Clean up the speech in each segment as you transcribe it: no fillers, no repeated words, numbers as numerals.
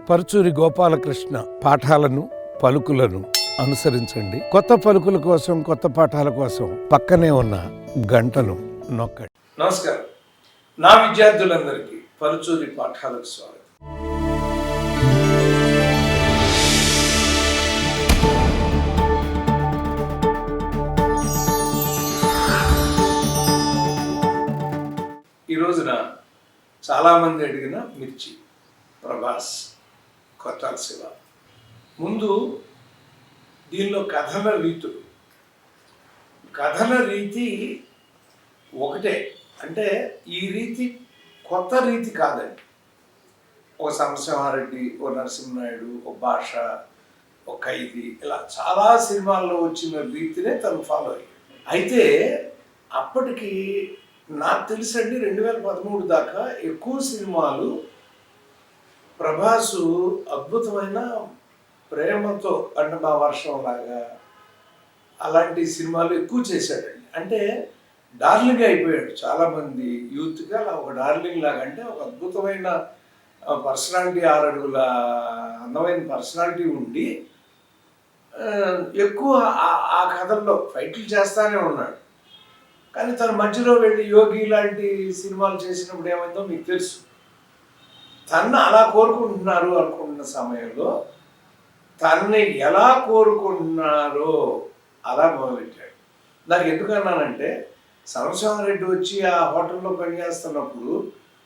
పరుచూరి గోపాలకృష్ణ పాఠాలను పలుకులను అనుసరించండి. కొత్త పలుకుల కోసం, కొత్త పాఠాల కోసం పక్కనే ఉన్న గంటను నొక్కండి. నమస్కారం. నా విద్యార్థులందరికీ పరుచూరి పాఠాలకు స్వాగతం. ఈ రోజున చాలామంది అడిగిన మిర్చి, ప్రభాస్, కొట్టాల శివ. ముందు దీనిలో కథన రీతి ఒకటే. అంటే ఈ రీతి కొత్త రీతి కాదండి. ఒక సమరసింహారెడ్డి, ఓ నరసింహనాయుడు, ఒక భాష, ఒక ఖైదీ, ఇలా చాలా సినిమాల్లో వచ్చిన రీతినే తను ఫాలో అయ్యాడు. అయితే అప్పటికి నాకు తెలుసండి 2013 దాకా ఎక్కువ సినిమాలు ప్రభాసు అద్భుతమైన ప్రేమతో, అంటే మా వర్షం లాగా అలాంటి సినిమాలు ఎక్కువ చేశాడండి. అంటే డార్లింగ్ అయిపోయాడు చాలామంది యూత్గా. అలా ఒక డార్లింగ్ లాగా, అంటే ఒక అద్భుతమైన పర్సనాలిటీ, 6 అడుగుల అందమైన పర్సనాలిటీ ఉండి ఎక్కువ ఆ కథల్లో ఫైట్లు చేస్తానే ఉన్నాడు. కానీ తను మధ్యలో వెళ్ళి యోగి లాంటి సినిమాలు చేసినప్పుడు ఏమైందో మీకు తెలుసు. తన్ను అలా కోరుకుంటున్నారు అనుకుంటున్న సమయంలో తనని ఎలా కోరుకుంటున్నారో అలా మొదలెట్టాడు. నాకు ఎందుకన్నానంటే, సమరసింహారెడ్డి వచ్చి ఆ హోటల్లో పనిచేస్తున్నప్పుడు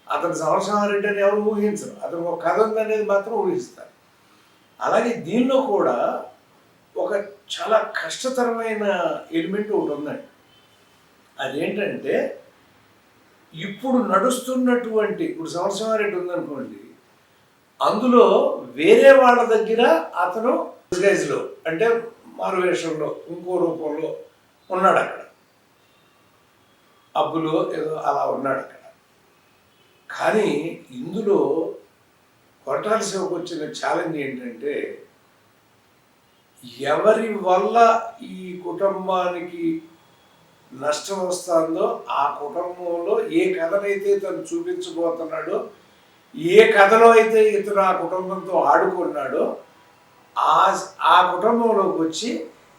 అతను సమరసింహారెడ్డి అని ఎవరు ఊహించరు. అతను ఒక కథ ఉందనేది మాత్రం ఊహిస్తారు. అలాగే దీనిలో కూడా ఒక చాలా కష్టతరమైన ఎలిమెంట్ ఒకటి ఉందండి. అదేంటంటే, ఇప్పుడు నడుస్తున్నటువంటి, ఇప్పుడు సమరసింహారెడ్డి ఉందనుకోండి, అందులో వేరే వాళ్ళ దగ్గర అతను డిస్గైజ్లో, అంటే మారువేషంలో, ఇంకో రూపంలో ఉన్నాడు అక్కడ. అబ్బులో ఏదో అలా ఉన్నాడు అక్కడ. కానీ ఇందులో కొట్టాల శివకు వచ్చిన ఛాలెంజ్ ఏంటంటే, ఎవరి వల్ల ఈ కుటుంబానికి నష్టం వస్తుందో ఆ కుటుంబంలో ఏ కథనైతే తను చూపించబోతున్నాడో, ఏ కథలో అయితే ఇతను ఆ కుటుంబంతో ఆడుకున్నాడో ఆ కుటుంబంలోకి వచ్చి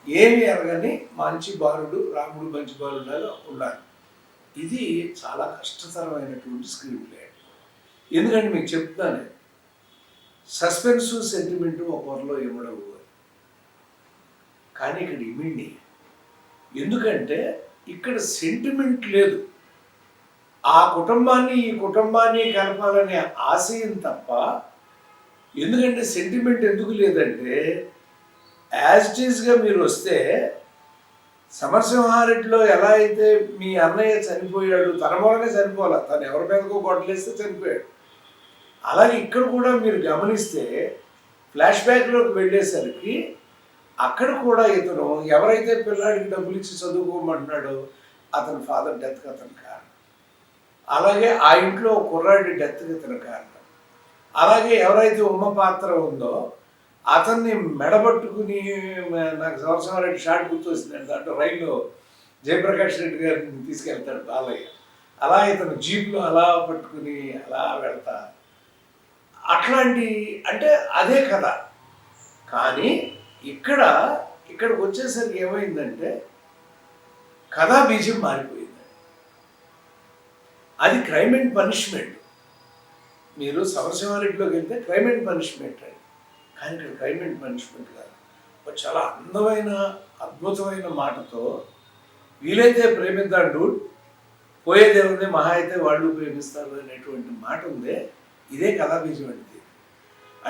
ఏమి ఎరగని మంచి బాలుడు, రాముడు మంచి బాలుడులాగా ఉండాలి. ఇది చాలా కష్టతరమైనటువంటి స్క్రీన్ ప్లే. ఎందుకంటే మీకు చెప్తాను, సస్పెన్స్ సెంటిమెంటు ఒకరిలో ఇవ్వడం, కానీ ఇక్కడ ఇమిడిని. ఎందుకంటే ఇక్కడ సెంటిమెంట్ లేదు. ఆ కుటుంబాన్ని ఈ కుటుంబాన్ని కలపాలనే ఆశయం తప్ప. ఎందుకంటే సెంటిమెంట్ ఎందుకు లేదంటే, యాజ్ ఇట్ ఈస్గా మీరు వస్తే సమరసింహారెడ్డిలో ఎలా అయితే మీ అన్నయ్య చనిపోయాడు, తన మూలనే చనిపోవాలి, తను ఎవరి మీదకో గొడ్డలేస్తే చనిపోయాడు. అలాగే ఇక్కడ కూడా మీరు గమనిస్తే ఫ్లాష్ బ్యాక్లోకి వెళ్ళేసరికి అక్కడ కూడా ఇతను ఎవరైతే పిల్లాడికి డబ్బులు ఇచ్చి చదువుకోమంటున్నాడో అతని ఫాదర్ డెత్కి అతను కారణం. అలాగే ఆ ఇంట్లో కుర్రాడి డెత్కి ఇతను కారణం. అలాగే ఎవరైతే ఉమ్మ పాత్ర ఉందో అతన్ని మెడబట్టుకుని, నాకు సమరసింహారెడ్డి షాట్ గుర్తొస్తుందండి, దాంట్లో రైల్లో జయప్రకాష్ రెడ్డి గారిని తీసుకెళ్తాడు బాలయ్య. అలా ఇతను జీప్లో అలా పట్టుకుని అలా వెళ్తా, అట్లాంటి, అంటే అదే కథ. కానీ ఇక్కడికి వచ్చేసరికి ఏమైందంటే కథా బీజం మారిపోయింది. అది క్రైమ్ అండ్ పనిష్మెంట్. మీరు సమరసింహారెడ్డిలోకి వెళ్తే క్రైమ్ అండ్ పనిష్మెంట్ అండి. కానీ ఇక్కడ క్రైమ్ అండ్ పనిష్మెంట్ కాదు. ఒక చాలా అందమైన అద్భుతమైన మాటతో, వీలైతే ప్రేమిద్దాం డూడ్, పోయేదేముంది, మహా అయితే వాళ్ళు ప్రేమిస్తారు అనేటువంటి మాట ఉందే, ఇదే కథా బీజం అండి.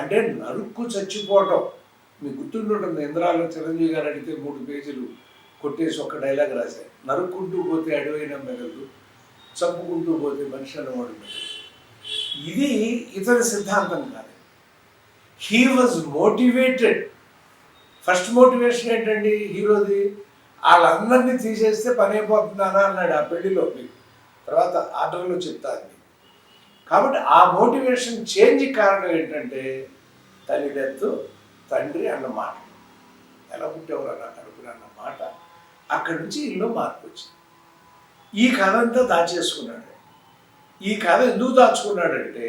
అంటే నరుక్కు చచ్చిపోవటం మీకు గుర్తుంటుంది. ఇంద్రాలో చిరంజీవి గారు అడిగితే 3 పేజీలు కొట్టేసి ఒక్క డైలాగ్ రాశారు. నరుక్కుంటూ పోతే అడవైన మెగలు, చంపుకుంటూ పోతే మనిషి అన్నవాడు మెగలు. ఇది ఇతని సిద్ధాంతం కాదు. He was motivated. First motivation ఏంటండి హీరోది, వాళ్ళందరినీ తీసేస్తే పని అయిపోతున్నానా అన్నాడు ఆ పెళ్లిలో. మీకు తర్వాత ఆర్డర్లో చెప్తాను. కాబట్టి ఆ మోటివేషన్ చేంజ్ కారణం ఏంటంటే తల్లి డెత్, తండ్రి అన్న మాట, ఎలా పుట్టేవారు అన్న కడుపున అన్న మాట, అక్కడి నుంచి ఇల్లు మార్పు వచ్చింది. ఈ కథ అంతా దాచేసుకున్నాడు. ఈ కథ ఎందుకు దాచుకున్నాడంటే,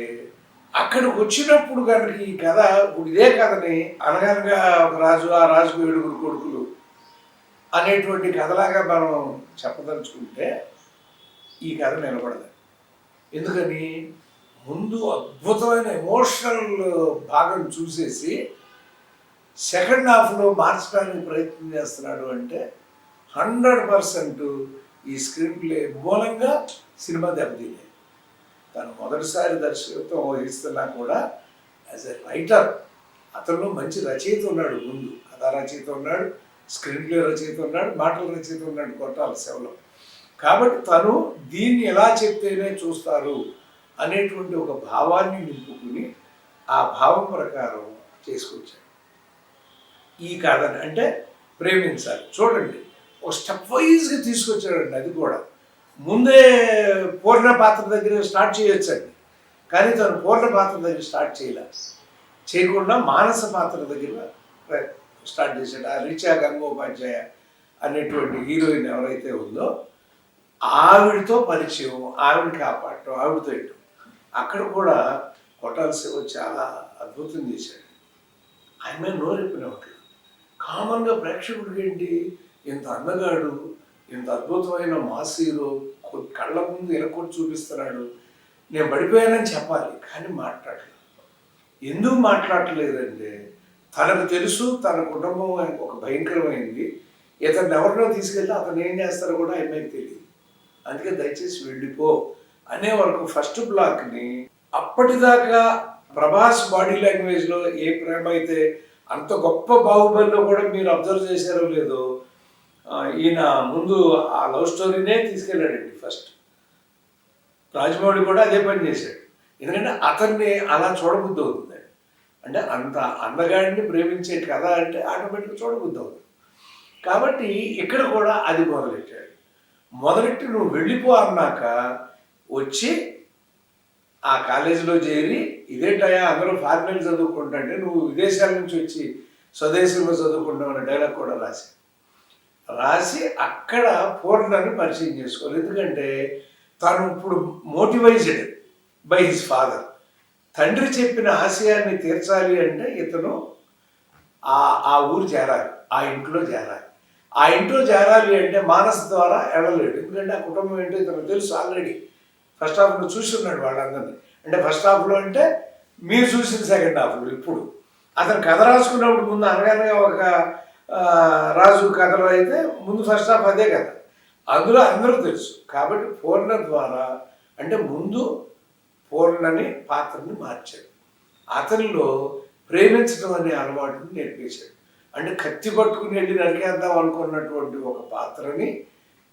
అక్కడికి వచ్చినప్పుడు కనుక ఈ కథ ఇప్పుడు ఇదే కథని అనగనగా ఒక రాజు, ఆ రాజుకు 7 కొడుకులు అనేటువంటి కథలాగా మనం చెప్పదలుచుకుంటే ఈ కథ నిలబడదు. ఎందుకని ముందు అద్భుతమైన ఎమోషనల్ భాగం చూసేసి సెకండ్ హాఫ్లో మార్చడానికి ప్రయత్నం చేస్తున్నాడు అంటే 100% ఈ స్క్రీన్ ప్లే మూలంగా సినిమా దెబ్బతింది. తను మొదటిసారి దర్శకత్వం వహిస్తున్నా కూడా యాజ్ ఎ రైటర్ అతనిలో మంచి రచయిత ఉన్నాడు. ముందు కథా రచయిత ఉన్నాడు, స్క్రీన్ ప్లే రచయిత ఉన్నాడు, మాటల రచయిత ఉన్నాడు కొట్టాల సేవలో. కాబట్టి తను దీన్ని ఎలా చెప్తేనే చూస్తారు అనేటువంటి ఒక భావాన్ని నింపుకుని ఆ భావం ప్రకారం చేసుకొచ్చాడు ఈ కథని. అంటే ప్రేమించాలి చూడండి, ఒక స్టెప్ వైజ్గా తీసుకొచ్చాడండి. అది కూడా ముందే పూర్ణ పాత్ర దగ్గర స్టార్ట్ చేయొచ్చండి, కానీ తను పూర్ణ పాత్ర దగ్గర స్టార్ట్ చేయకుండా మానస పాత్ర దగ్గర స్టార్ట్ చేశాడు. ఆ రిచా గంగోపాధ్యాయ అనేటువంటి హీరోయిన్ ఎవరైతే ఉందో ఆవిడతో పరిచయం, ఆవిడ కాపాడటం, ఆవిడతో ఇటు అక్కడ కూడా కొట్టాల శివ చాలా అద్భుతం చేశాడు. ఆయన నోరెప్పినట్లు కామన్గా ప్రేక్షకుడికి ఏంటి, ఇంత అందగాడు, ఇంత అద్భుతమైన మాస్ హీరో కళ్ళ ముందు ఎలకొట్టి చూపిస్తున్నాడు, నేను పడిపోయానని చెప్పాలి, కానీ మాట్లాడలేదు. ఎందుకు మాట్లాడలేదంటే తనకు తెలుసు తన కుటుంబం ఒక భయంకరమైంది, ఇతను ఎవరినో తీసుకెళ్తే అతను ఏం చేస్తారో కూడా అమ్మాయికి తెలియదు. అందుకే దయచేసి వెళ్ళిపో అనే వరకు ఫస్ట్ బ్లాక్ని అప్పటిదాకా ప్రభాస్ బాడీ లాంగ్వేజ్లో ఏ ప్రేమ అయితే అంత గొప్ప బాహుబలిలో కూడా మీరు అబ్జర్వ్ చేశారో లేదో, ఈయన ముందు ఆ లవ్ స్టోరీనే తీసుకెళ్ళాడండి. ఫస్ట్ రాజమౌళి కూడా అదే పని చేశాడు. ఎందుకంటే అతన్ని అలా చూడబుద్ధి అవుతుంది. అంటే అంత అందగాడిని ప్రేమించే కథ అంటే ఆటోమేటిక్గా చూడబుద్ధి అవుతుంది. కాబట్టి ఇక్కడ కూడా అది మొదలెట్టాడు. మొదలెట్టి నువ్వు వెళ్ళిపో అన్నాక వచ్చి ఆ కాలేజీలో చేరి ఇదేంటయా అందరూ ఫారినర్లు చదువుకుంటుంటే నువ్వు విదేశాల నుంచి వచ్చి స్వదేశంలో చదువుకుంటావు అనే డైలాగ్ కూడా రాసి అక్కడ పూర్ణని పరిచయం చేసుకోవాలి. ఎందుకంటే తను ఇప్పుడు మోటివైజ్డ్ బై హిస్ ఫాదర్. తండ్రి చెప్పిన ఆశయాన్ని తీర్చాలి అంటే ఇతను ఆ ఊరు చేరాలి, ఆ ఇంట్లో చేరాలి. ఆ ఇంట్లో చేరాలి అంటే మానస్ ద్వారా వెళ్ళలేడు. ఎందుకంటే ఆ కుటుంబం ఏంటో ఇతను తెలుసు ఆల్రెడీ. ఫస్ట్ హాఫ్లో చూసి ఉన్నాడు వాళ్ళందరినీ. అంటే ఫస్ట్ హాఫ్లో అంటే మీరు చూసిన సెకండ్ హాఫ్లో. ఇప్పుడు అతను కథ రాసుకున్నప్పుడు ముందు అనగానే ఒక రాజు కథలో అయితే ముందు ఫస్ట్ హాఫ్ అదే కదా, అందులో అందరూ తెలుసు. కాబట్టి పూర్ణ ద్వారా అంటే ముందు పూర్ణని పాత్రని మార్చాడు. అతనిలో ప్రేమించడం అనే అలవాటుని నేర్పించాడు. అంటే కత్తి పట్టుకుని వెళ్ళి నరికేద్దాం అనుకున్నటువంటి ఒక పాత్రని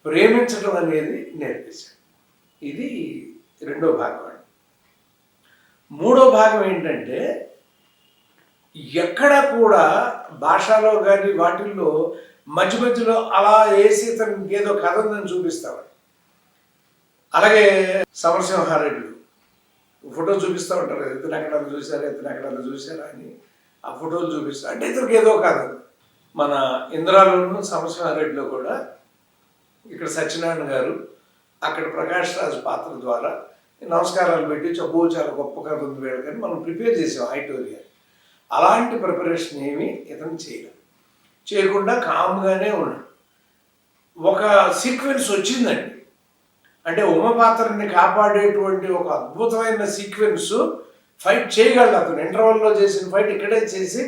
ప్రేమించడం అనేది నేర్పించాడు. ఇది రెండో భాగం అండి. మూడో భాగం ఏంటంటే ఎక్కడ కూడా భాషలో కానీ వాటిల్లో మధ్య మధ్యలో అలా వేసి తనకి ఏదో కథ ఉందని చూపిస్తాడు. అలాగే సమరసింహారెడ్డి ఫోటో చూపిస్తూ ఉంటారు కదా, ఇతను ఎక్కడన్నా చూసారా అని ఆ ఫోటోలు చూపిస్తారు. అంటే ఇతనికి ఏదో కథ. మన ఇంద్రాలోను సమరసింహారెడ్డిలో కూడా ఇక్కడ సత్యనారాయణ గారు అక్కడ ప్రకాష్ రాజ్ పాత్ర ద్వారా నమస్కారాలు పెట్టి చాలా గొప్ప కథ ఉంది వేడు కానీ మనం ప్రిపేర్ చేసాం ఆడిటోరియా. అలాంటి ప్రిపరేషన్ ఏమీ ఇతను చేయకుండా కామ్గానే ఉన్నాడు. ఒక సీక్వెన్స్ వచ్చిందండి, అంటే ఉమ పాత్రని కాపాడేటువంటి ఒక అద్భుతమైన సీక్వెన్స్ ఫైట్ చేయగలడు అతను. ఇంటర్వెల్లో చేసిన ఫైట్ ఇక్కడే చేసి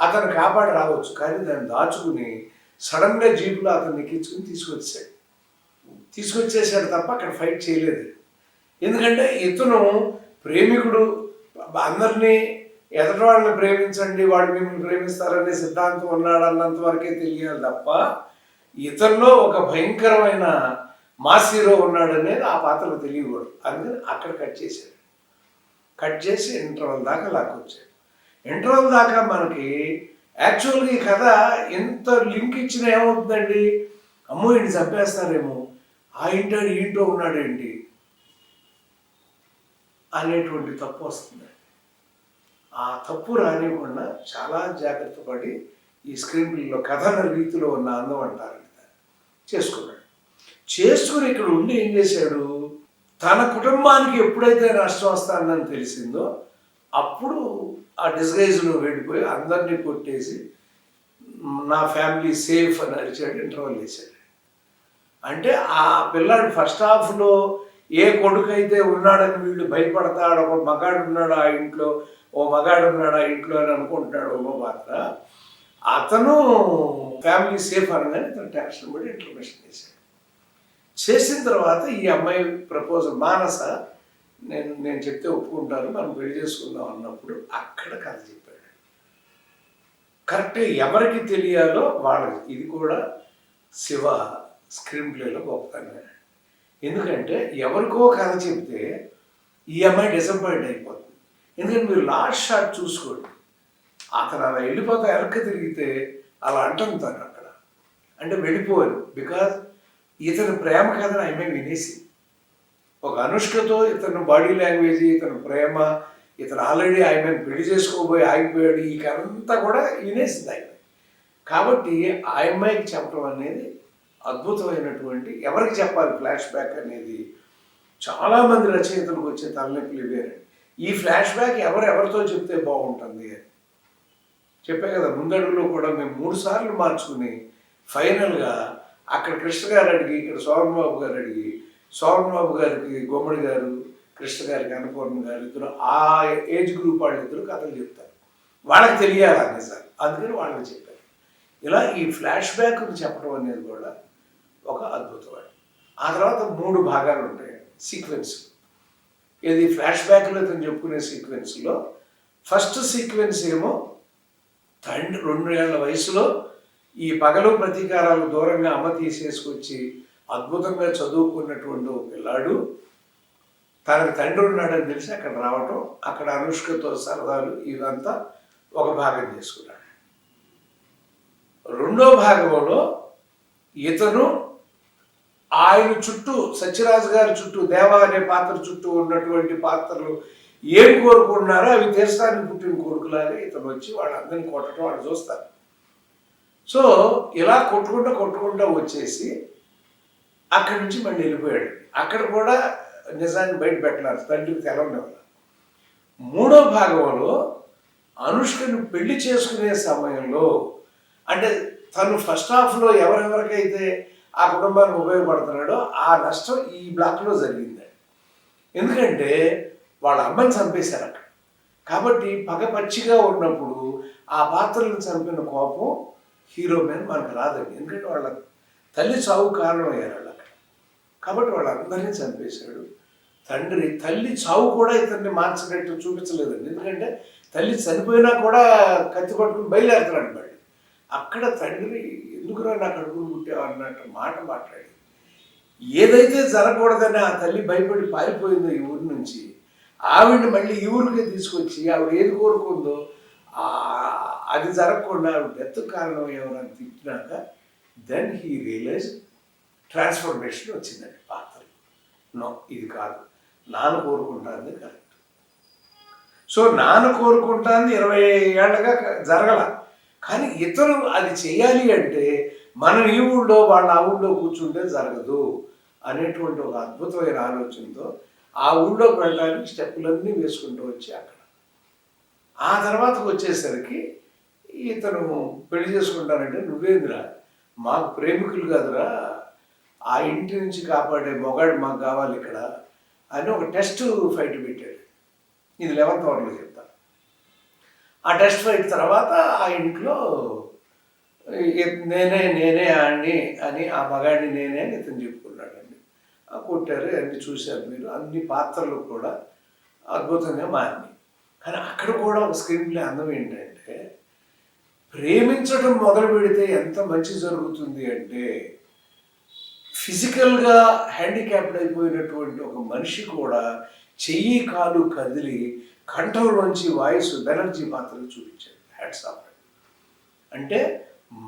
అతను కాపాడి రావచ్చు, కానీ దాన్ని దాచుకుని సడన్గా జీపులో అతన్ని ఎక్కించుకుని తీసుకొచ్చేసాడు తప్ప అక్కడ ఫైట్ చేయలేదు. ఎందుకంటే ఇతను ప్రేమికుడు, అందరినీ ఎదటి వాళ్ళని ప్రేమించండి వాళ్ళు మిమ్మల్ని ప్రేమిస్తారనే సిద్ధాంతం ఉన్నాడు అన్నంత వరకే తెలియాలి తప్ప ఇతనిలో ఒక భయంకరమైన మాస్ హీరో ఉన్నాడనేది ఆ పాత్రకు తెలియకూడదు. అందుకని అక్కడ కట్ చేసి ఇంటర్వెల్ దాకా లాక్కొచ్చాడు. ఇంటర్వెల్ దాకా మనకి యాక్చువల్గా ఈ కథ ఎంత లింక్ ఇచ్చినా ఏమవుతుందండి, అమ్మో ఈయన చంపేస్తారేమో, ఆ ఇంటాడు ఇంట్లో ఉన్నాడేంటి అనేటువంటి తప్పు వస్తుంది. ఆ తప్పు రానివ్వకుండా చాలా జాగ్రత్త పడి ఈ స్క్రీన్ ప్లేలో కథన రీతిలో ఉన్న అందం అంటారు చేసుకుని ఇక్కడ ఉండి ఏం చేశాడు, తన కుటుంబానికి ఎప్పుడైతే నష్టం వస్తుందని తెలిసిందో అప్పుడు ఆ డిస్గైజ్లో వెళ్ళిపోయి అందరినీ కొట్టేసి నా ఫ్యామిలీ సేఫ్ అని అరిచాడు, ఇంటర్వెల్ వేసాడు. అంటే ఆ పిల్లాడు ఫస్ట్ హాఫ్లో ఏ కొడుకు అయితే ఉన్నాడని వీళ్ళు భయపడతాడు, ఒక మగాడు ఉన్నాడు ఆ ఇంట్లో, ఓ మగాడు ఉన్నాడు ఆ ఇంట్లో అని అనుకుంటున్నాడు ఒక పాత్ర. అతను ఫ్యామిలీ సేఫ్ అనగానే తను టెన్షన్ పడి ఇంటర్వ్యూషన్ చేశాడు. చేసిన తర్వాత ఈ అమ్మాయి ప్రపోజల్ మానస నేను చెప్తే ఒప్పుకుంటాను, మనం పెళ్లి చేసుకుందాం అన్నప్పుడు అక్కడ కథ చెప్పాడు. కరెక్ట్గా ఎవరికి తెలియాలో వాళ్ళకి. ఇది కూడా శివ స్క్రీన్ ప్లేలో గొప్పతనం. ఎందుకంటే ఎవరికో కథ చెప్తే ఈ అమ్మాయి డిసప్పాయింట్ అయిపోతుంది. ఎందుకంటే మీరు లాస్ట్ షాట్ చూసుకోండి, అతను అలా వెళ్ళిపోతే వెనక్కి తిరిగితే అలా అంటుంది తను అక్కడ. అంటే వెళ్ళిపోరు, బికాజ్ ఇతని ప్రేమ కథను ఆమె వినేసి. ఒక అనుష్కతో ఇతను బాడీ లాంగ్వేజ్, ఇతను ప్రేమ, ఇతను ఆల్రెడీ ఆమెను పెళ్లి చేసుకోబోయి ఆగిపోయాడు, ఈ కథ అంతా కూడా వినేసింది ఆయన. కాబట్టి ఆ అమ్మాయికి చెప్పడం అనేది అద్భుతమైనటువంటి. ఎవరికి చెప్పాలి ఫ్లాష్ బ్యాక్ అనేది చాలామంది రచయితలకు వచ్చే తలనొప్పులు ఇవేనండి. ఈ ఫ్లాష్ బ్యాక్ ఎవరితో చెప్తే బాగుంటుంది అని చెప్పే కదా. ముందడుగులో కూడా మేము 3 సార్లు మార్చుకుని ఫైనల్గా అక్కడ కృష్ణ గారు అడిగి, ఇక్కడ సోమబాబు గారు అడిగి, సోమబాబు గారికి గుమ్మడి గారు, కృష్ణ గారికి అన్నపూర్ణ గారు, ఇద్దరు ఆ ఏజ్ గ్రూప్ వాళ్ళిద్దరు కథలు చెప్తారు. వాళ్ళకి తెలియాలి నిజాలు, అందుకని వాళ్ళకి చెప్పారు. ఇలా ఈ ఫ్లాష్ బ్యాక్ని చెప్పడం అనేది కూడా ఒక అద్భుతం. ఆ తర్వాత 3 భాగాలు ఉంటాయి సీక్వెన్స్. ఇది ఫ్లాష్ బ్యాక్లో తను చెప్పుకునే సీక్వెన్స్లో ఫస్ట్ సీక్వెన్స్ ఏమో తండ్రి 2 ఏళ్ల వయసులో ఈ పగలు ప్రతీకారాలు దూరంగా అమ్మ తీసేసుకొచ్చి అద్భుతంగా చదువుకున్నటువంటి ఒక పిల్లాడు తనకు తండ్రి ఉన్నాడని తెలిసి అక్కడ రావటం, అక్కడ అనుష్కతో సరదాలు, ఇదంతా ఒక భాగం చేసుకున్నాడు. రెండో భాగంలో ఇతను ఆయన చుట్టూ, సత్యరాజు గారి చుట్టూ, దేవా అనే పాత్ర చుట్టూ ఉన్నటువంటి పాత్రలు ఏం కోరుకుంటున్నారో అవి తీర్చడానికి పుట్టిన కొడుకులాగా ఇతను వచ్చి వాళ్ళందరినీ కొట్టడం వాళ్ళు చూస్తారు. సో ఇలా కొట్టుకుంటూ వచ్చేసి అక్కడి నుంచి మళ్ళీ వెళ్ళిపోయాడు. అక్కడ కూడా నిజాన్ని బయట పెట్టారు, తండ్రికి తెలవనివ్వాలి. మూడో భాగంలో అనుష్కను పెళ్లి చేసుకునే సమయంలో, అంటే తను ఫస్ట్ హాఫ్లో ఎవరెవరికైతే ఆ కుటుంబానికి ఉపయోగపడుతున్నాడో ఆ నష్టం ఈ బ్లాక్లో జరిగింది. ఎందుకంటే వాళ్ళ అమ్మని చంపేశారు అక్కడ. కాబట్టి పగపచ్చిగా ఉన్నప్పుడు ఆ పాత్రలను చంపిన కోపం హీరో మీద మనకు రాదండి. ఎందుకంటే వాళ్ళ తల్లి చావు కారణమయ్యారు వాళ్ళు అక్కడ. కాబట్టి వాళ్ళందరినీ చంపేశాడు. తల్లి చావు కూడా ఇతన్ని మార్చినట్టు చూపించలేదండి. ఎందుకంటే తల్లి చనిపోయినా కూడా కత్తి పట్టుకుని బయలుదేరుతున్నాడు మళ్ళీ. అక్కడ తండ్రి ఎందుకురా నా కడుపును పుట్టావు అన్నట్టు మాట మాట్లాడి, ఏదైతే జరగకూడదని ఆ తల్లి భయపడి పారిపోయిందో ఈ ఊరి నుంచి, ఆవిడని మళ్ళీ ఈ ఊరికే తీసుకొచ్చి ఆవిడ ఏది కోరుకుందో అది జరగకుండా ఆవిడ డెత్ కారణం ఎవరని తిట్టినాక దెన్ హీ రియలైజ్ ట్రాన్స్ఫర్మేషన్ వచ్చిందండి పాత్రలు. నో, ఇది కాదు, నాన్న కోరుకుంటాంది కరెక్ట్. సో నాన్న కోరుకుంటాంది 20 ఏళ్ళగా జరగల, కానీ ఇతను అది చేయాలి అంటే మనం ఈ ఊళ్ళో వాళ్ళ ఆ ఊళ్ళో కూర్చుంటే జరగదు అనేటువంటి ఒక అద్భుతమైన ఆలోచనతో ఆ ఊళ్ళోకి వెళ్ళడానికి స్టెప్పులన్నీ వేసుకుంటూ వచ్చి అక్కడ ఆ తర్వాతకు వచ్చేసరికి ఇతను పెళ్లి చేసుకుంటానంటే, నువ్వేంద్రా మాకు ప్రేమికులు కాదురా, ఆ ఇంటి నుంచి కాపాడే మొగాడు మాకు కావాలి ఇక్కడ అని ఒక టెస్ట్ ఫైట్ పెట్టాడు. ఇది 11th అవర్లో చెప్తాను. ఆ టెస్ట్ ఫైట్ తర్వాత ఆ ఇంట్లో నేనే ఆడిని అని, ఆ మగాడిని నేనే అని ఇతను చెప్పుకున్నాడండి. కొట్టారు, అన్ని చూశారు మీరు, అన్ని పాత్రలు కూడా అద్భుతంగా మారినాయి. కానీ అక్కడ కూడా ఒక స్క్రీన్ ప్లే అందం ఏంటంటే, ప్రేమించడం మొదలు పెడితే ఎంత మంచి జరుగుతుంది అంటే, ఫిజికల్గా హ్యాండిక్యాప్డ్ అయిపోయినటువంటి ఒక మనిషి కూడా చెయ్యి కాలు కదిలి కంఠంలోంచి వాయిస్ బెనర్జీ పాత్రలు చూపించాడు. Hats off. అంటే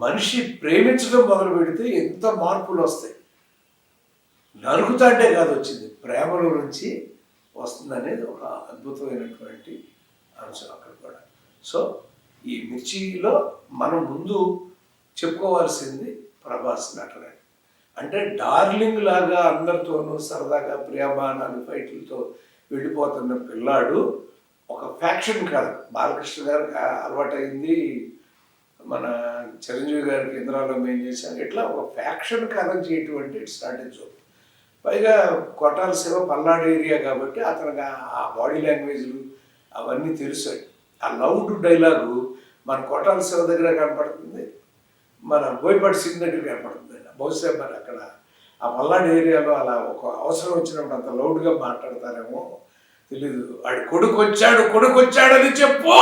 మనిషి ప్రేమించడం మొదలు పెడితే ఎంత మార్పులు వస్తాయి. నరుకుతాంటే కాదు వచ్చింది, ప్రేమలో నుంచి వస్తుందనేది ఒక అద్భుతమైనటువంటి అంశం అక్కడ కూడా. సో ఈ మిర్చిలో మనం ముందు చెప్పుకోవాల్సింది ప్రభాస్ నటన. అంటే డార్లింగ్ లాగా అందరితోనూ సరదాగా ప్రేమానాలు ఫైట్లతో వెళ్ళిపోతున్న పిల్లాడు ఒక ఫ్యాక్షన్ కాదు. బాలకృష్ణ గారికి అలవాటైంది, మన చిరంజీవి గారికి ఇంద్రాలో మేము చేశాం, ఇట్లా ఒక ఫ్యాక్షన్ కథం చేయటం అంటే ఇట్స్ నాట్ ఎ జోక్. పైగా కొట్టాల శివ పల్నాడు ఏరియా కాబట్టి అతనికి ఆ బాడీ లాంగ్వేజ్లు అవన్నీ తెలుసాయి. ఆ లౌడ్ డైలాగు మన కొట్టాల శివ దగ్గర కనపడుతుంది, మన బోయపాటి సింగ్ దగ్గర కనపడుతుంది. బహుశా మరి అక్కడ ఆ పల్నాడు ఏరియాలో అలా ఒక అవసరం వచ్చినప్పుడు అంత లౌడ్గా మాట్లాడతారేమో తెలీదు. వాడి కొడుకు వచ్చాడని చెప్పు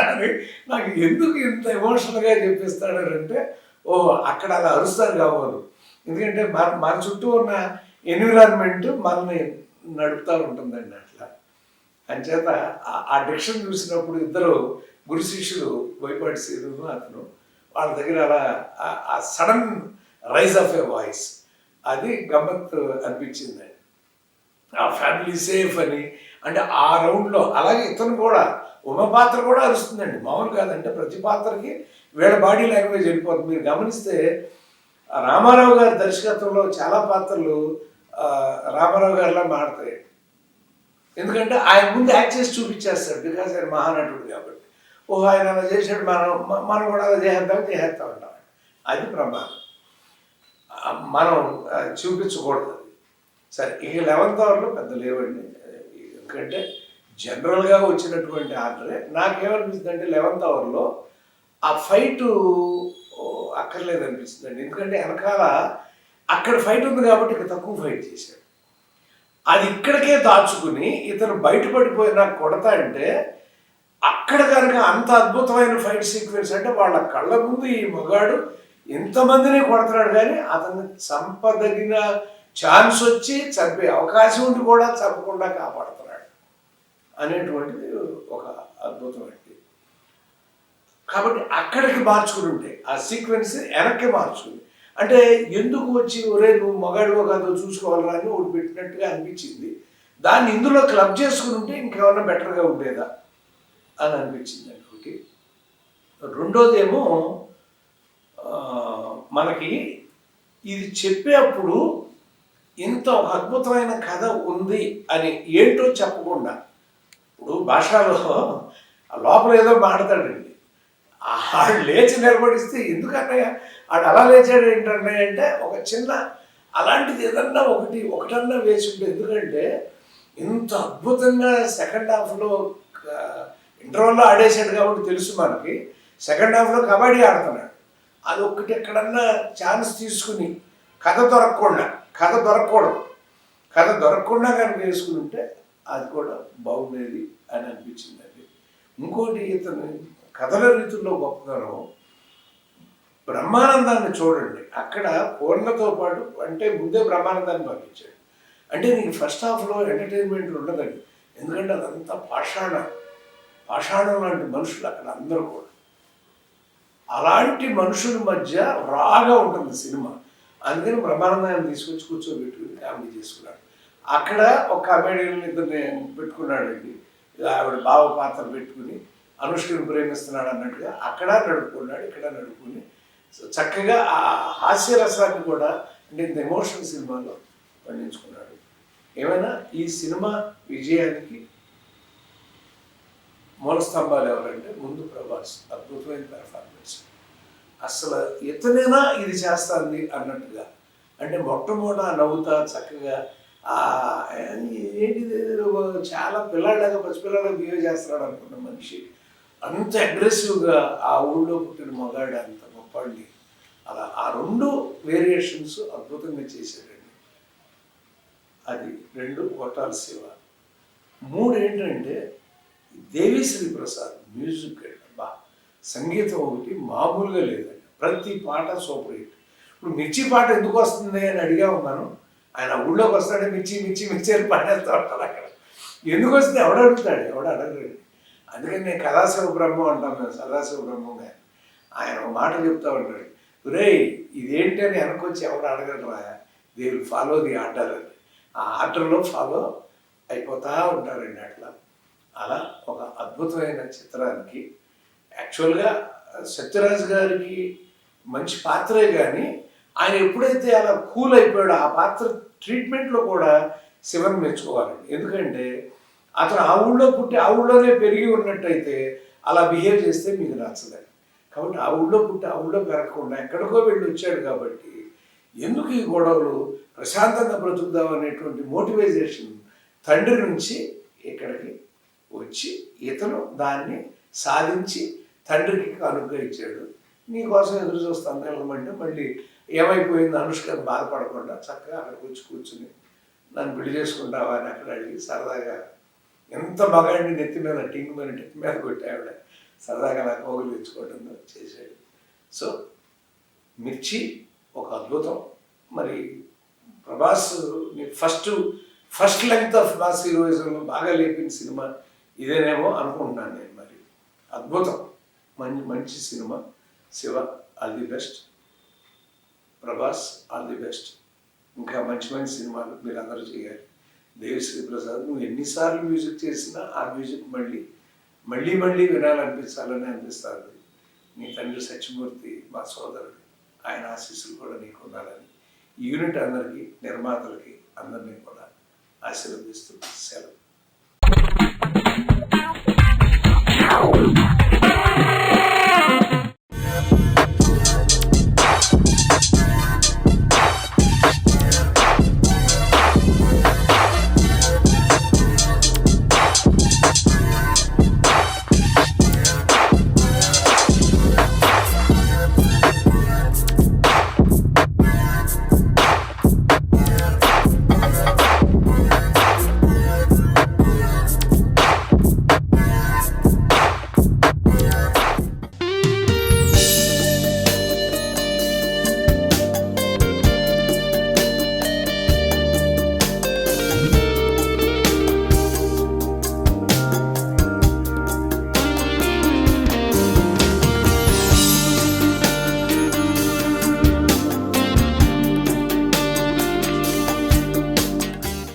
అని నాకు ఎందుకు ఇంత ఎమోషనల్గా చెప్పిస్తాడంటే, ఓ అక్కడ అలా అరుస్తారు కావాలి. ఎందుకంటే మన చుట్టూ ఉన్న ఎన్విరాన్మెంట్ మనల్ని నడుపుతూ ఉంటుందండి అట్లా. అంచేత ఆ డిక్షన్ చూసినప్పుడు ఇద్దరు గురు శిష్యులు బోయపాటి శ్రీను అతను వాళ్ళ దగ్గర అలా ఆ sudden rise of a voice అది గమ్మత్తు అనిపించిందండి. ఆ ఫ్యామిలీ సేఫ్ అని అంటే ఆ రౌండ్లో. అలాగే ఇతను కూడా ఉమ పాత్ర కూడా అరుస్తుందండి, మామూలు కాదంటే ప్రతి పాత్రకి వీళ్ళ బాడీ లాంగ్వేజ్ వెళ్ళిపోతుంది. మీరు గమనిస్తే రామారావు గారి దర్శకత్వంలో చాలా పాత్రలు రామారావు గారిలా మాడతాయి. ఎందుకంటే ఆయన ముందు యాక్ట్ చేసి చూపించేస్తాడు, బికాజ్ ఆయన మహానటుడు కాబట్టి. ఓహో ఆయన అలా చేసాడు, మనం కూడా అలా చేసేస్తా ఉంటాం. అది ప్రమాదం, మనం చూపించకూడదు. సరే, ఇక 11th అవర్లో పెద్ద లేవండి, ఎందుకంటే జనరల్గా వచ్చినటువంటి ఆర్డరే. నాకేమనిపిస్తుంది అంటే 11th అవర్లో ఆ ఫైటు అక్కర్లేదు అనిపిస్తుందండి. ఎందుకంటే వెనకాల అక్కడ ఫైట్ ఉంది కాబట్టి ఇక తక్కువ ఫైట్ చేశాడు. అది ఇక్కడికే దాచుకుని ఇతను బయటపడిపోయి నాకు కొడతా అంటే అక్కడ కనుక అంత అద్భుతమైన ఫైట్ సీక్వెన్స్ అంటే వాళ్ళ కళ్ళ ముందు ఈ మగాడు ఎంతమందిని కొడతాడు, కానీ అతన్ని చంపదగిన ఛాన్స్ వచ్చి చంపే అవకాశం ఉండి కూడా చంపకుండా కాపాడుతున్నాడు అనేటువంటిది ఒక అద్భుతమైనది. కాబట్టి అక్కడికి మార్చుకుని ఉంటే ఆ సీక్వెన్స్ వెనక్కి మార్చుకుని అంటే ఎందుకు వచ్చి ఒరే నువ్వు మగాడివో కాదో చూసుకోవాలని అని ఒకటి పెట్టినట్టుగా అనిపించింది. దాన్ని ఇందులో క్లబ్ చేసుకుని ఉంటే ఇంకేమన్నా బెటర్గా ఉండేదా అని అనిపించింది అండి ఒకటి. రెండోదేమో మనకి ఇది చెప్పేప్పుడు ఇంత ఒక అద్భుతమైన కథ ఉంది అని ఏంటో చెప్పకుండా, ఇప్పుడు భాషలో లోపల ఏదో మాడతాడండి, ఆడు లేచి నిలబడిస్తే ఎందుకన్నయ్య ఆడు అలా లేచాడు ఏంటన్నయ్య అంటే ఒక చిన్న అలాంటిది ఏదన్నా ఒకటన్నా వేసి ఉంటుంది. ఎందుకంటే ఇంత అద్భుతంగా సెకండ్ హాఫ్లో ఇంటర్వల్లో ఆడేసాడు కాబట్టి తెలుసు మనకి, సెకండ్ హాఫ్లో కబడ్డీ ఆడుతున్నాడు. అది ఒక్కటి ఎక్కడన్నా ఛాన్స్ తీసుకుని కథ దొరకకుండా కనుక వేసుకుని ఉంటే అది కూడా బాగుండేది అని అనిపించిందండి. ఇంకోటి ఇతను కథల రీతుల్లో గొప్పతనం, బ్రహ్మానందాన్ని చూడండి. అక్కడ పూర్ణతో పాటు అంటే ముందే బ్రహ్మానందాన్ని పంపించాడు. అంటే నీకు ఫస్ట్ హాఫ్లో ఎంటర్టైన్మెంట్ ఉండదండి, ఎందుకంటే అదంతా పాషాణం లాంటి మనుషులు అక్కడ అందరూ కూడా. అలాంటి మనుషుల మధ్య రాగా ఉంటుంది సినిమా. అందుకని బ్రహ్మానందాన్ని తీసుకొచ్చి కూర్చోబెట్టుకుని కామెడీ చేసుకున్నాడు. అక్కడ ఒక కామెడియన్ ఇద్దరిని పెట్టుకున్నాడండి, ఆవిడ బావ పాత్ర పెట్టుకుని అనుష్కని ప్రేమిస్తున్నాడు అన్నట్టుగా అక్కడ నడుపుకున్నాడు, ఇక్కడ నడుపుకుని చక్కగా ఆ హాస్యరసాన్ని కూడా అంటే ఇంత ఎమోషనల్ సినిమాలో పండించుకున్నాడు. ఏమైనా ఈ సినిమా విజయానికి మూల స్తంభాలు ఎవరంటే ముందు ప్రభాస్, అద్భుతమైన పెర్ఫార్మెన్స్. అసలు ఇతనైనా ఇది చేస్తుంది అన్నట్టుగా, అంటే మొట్టమొదట నవ్వుతా చక్కగా ఏంటిది చాలా పిల్లాడిలాగా పసిపిల్లాడిగా బిహేవ్ చేస్తున్నాడు అనుకున్న మనిషి అంత అగ్రెసివ్గా ఆ ఊళ్ళో పుట్టిన మగాడు అంత గొప్పండి. అలా ఆ రెండు వేరియేషన్స్ అద్భుతంగా చేశాడండి. అది 2 కొట్టాల శివ. 3 ఏంటంటే దేవిశ్రీ ప్రసాద్ మ్యూజిక్ బా సంగీతం ఒకటి మామూలుగా లేదండి, ప్రతి పాట సూపర్ హిట్. ఇప్పుడు మిర్చి పాట ఎందుకు వస్తుంది అని అడిగా ఉన్నాను, ఆయన ఊళ్ళోకి వస్తాడే మిర్చి అని పాడేస్తూ ఉంటారు. అక్కడ ఎందుకు వస్తుంది ఎవడు అడగరండి. అందుకని నేను కళాశివ బ్రహ్మం అంటాను, నేను సదాశివ బ్రహ్మం గారు. ఆయన ఒక మాట చెప్తా ఉంటాడు, రే ఇదేంటి అని వెనకొచ్చి ఎవడు అడగరా, they will follow the order అని. ఆ ఆర్డర్లో ఫాలో అయిపోతూ ఉంటారండి. అలా ఒక అద్భుతమైన చిత్రానికి యాక్చువల్గా సత్యరాజ్ గారికి మంచి పాత్రే, కానీ ఆయన ఎప్పుడైతే అలా కూల్ అయిపోయాడో ఆ పాత్ర ట్రీట్మెంట్లో కూడా శివన్ మెచ్చుకోవాలండి. ఎందుకంటే అతను ఆ ఊళ్ళో పుట్టి ఆ ఊళ్ళోనే పెరిగి ఉన్నట్టయితే అలా బిహేవ్ చేస్తే మీకు నచ్చదని. కాబట్టి ఆ ఊళ్ళో పుట్టి ఆ ఊళ్ళో పెరగకుండా ఎక్కడికో వెళ్ళి వచ్చాడు కాబట్టి ఎందుకు ఈ గొడవలు, ప్రశాంతంగా బ్రతుకుదాం అనేటువంటి మోటివైజేషన్ తండ్రి నుంచి ఇక్కడికి వచ్చి ఇతను దాన్ని సాధించి తండ్రికి కానుకగా ఇచ్చాడు. నీకోసం ఎదురు చూస్తాను వెళ్ళమంటే మళ్ళీ ఏమైపోయింది అనుష్కని బాధపడకుండా చక్కగా అక్కడికి వచ్చి కూర్చుని నన్ను పెళ్లి చేసుకుంటావా అని అక్కడ అడిగి సరదాగా ఎంత మగాడిని నెత్తి మీద టింగ్ మీద నెత్తి మీద కొట్టి ఆవిడ సరదాగా నాకు మొగులు తెచ్చుకోవడం చేశాడు. సో మిర్చి ఒక అద్భుతం. మరి Prabhas first length of mass హీరోయిజంలో బాగా లేపిన సినిమా ఇదేనేమో అనుకుంటున్నాను నేను. మరి అద్భుతం, మంచి సినిమా. Shiva all the best, Prabhas all the best. ఇంకా మంచి సినిమాలు మీరు అందరూ చేయాలి. దేవిశ్రీ ప్రసాద్, నువ్వు ఎన్నిసార్లు మ్యూజిక్ చేసినా ఆ మ్యూజిక్ మళ్ళీ వినాలనిపించాలని అనిపిస్తుంది. నీ తండ్రి సత్యమూర్తి మా సోదరుడు, ఆయన ఆశీస్సులు కూడా నీకు ఉండాలని ఈ యూనిట్ అందరికీ, నిర్మాతలకి అందరినీ కూడా ఆశీర్వదిస్తూ సెలవు.